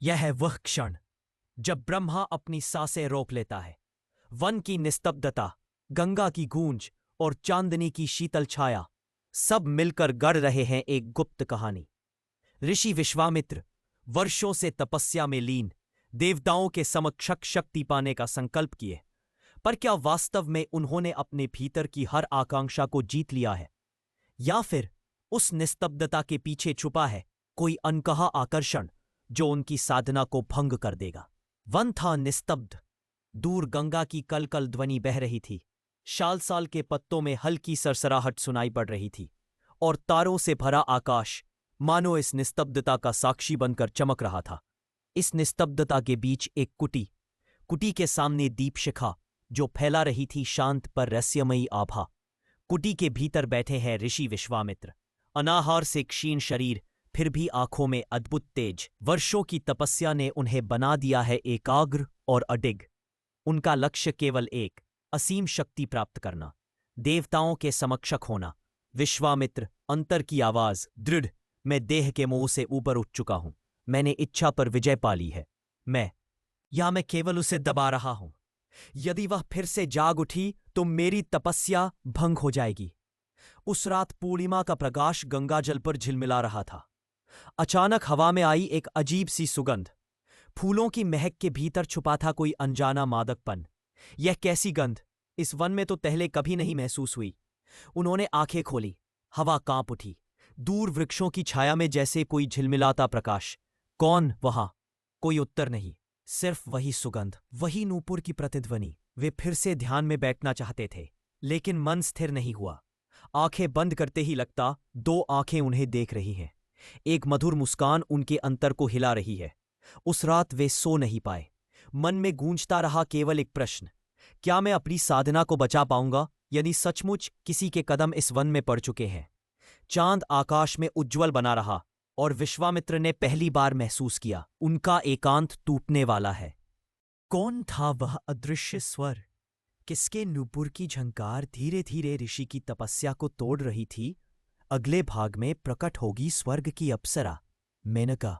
यह है वह क्षण जब ब्रह्मा अपनी सांसें रोक लेता है। वन की निस्तब्धता, गंगा की गूंज और चांदनी की शीतल छाया सब मिलकर गढ़ रहे हैं एक गुप्त कहानी। ऋषि विश्वामित्र वर्षों से तपस्या में लीन देवताओं के समक्ष शक्ति पाने का संकल्प किए, पर क्या वास्तव में उन्होंने अपने भीतर की हर आकांक्षा को जीत लिया है, या फिर उस निस्तब्धता के पीछे छुपा है कोई अनकहा आकर्षण जो उनकी साधना को भंग कर देगा। वन था निस्तब्ध। दूर गंगा की कलकल ध्वनि बह रही थी, साल साल के पत्तों में हल्की सरसराहट सुनाई पड़ रही थी, और तारों से भरा आकाश मानो इस निस्तब्धता का साक्षी बनकर चमक रहा था। इस निस्तब्धता के बीच एक कुटी, कुटी के सामने दीप शिखा जो फैला रही थी शांत पर रहस्यमयी आभा। कुटी के भीतर बैठे हैं ऋषि विश्वामित्र, अनाहार से क्षीण शरीर, फिर भी आंखों में अद्भुत तेज। वर्षों की तपस्या ने उन्हें बना दिया है एकाग्र और अडिग। उनका लक्ष्य केवल एक, असीम शक्ति प्राप्त करना, देवताओं के समक्षक होना। विश्वामित्र, अंतर की आवाज दृढ़, मैं देह के मोह से ऊपर उठ चुका हूं। मैंने इच्छा पर विजय पा ली है। मैं केवल उसे दबा रहा हूं। यदि वह फिर से जाग उठी तो मेरी तपस्या भंग हो जाएगी। उस रात पूर्णिमा का प्रकाश गंगाजल पर झिलमिला रहा था। अचानक हवा में आई एक अजीब सी सुगंध। फूलों की महक के भीतर छुपा था कोई अनजाना मादकपन। यह कैसी गंध इस वन में तो पहले कभी नहीं महसूस हुई। उन्होंने आंखें खोली, हवा कांप उठी। दूर वृक्षों की छाया में जैसे कोई झिलमिलाता प्रकाश। कौन वहां? कोई उत्तर नहीं, सिर्फ वही सुगंध, वही नूपुर की प्रतिध्वनि। वे फिर से ध्यान में बैठना चाहते थे, लेकिन मन स्थिर नहीं हुआ। आंखें बंद करते ही लगता दो आंखें उन्हें देख रही हैं। एक मधुर मुस्कान उनके अंतर को हिला रही है। उस रात वे सो नहीं पाए। मन में गूंजता रहा केवल एक प्रश्न, क्या मैं अपनी साधना को बचा पाऊंगा यदि सचमुच किसी के कदम इस वन में पड़ चुके हैं? चांद आकाश में उज्ज्वल बना रहा, और विश्वामित्र ने पहली बार महसूस किया उनका एकांत टूटने वाला है। कौन था वह अदृश्य स्वर? किसके नूपुर की झंकार धीरे धीरे ऋषि की तपस्या को तोड़ रही थी? अगले भाग में प्रकट होगी स्वर्ग की अप्सरा, मेनका।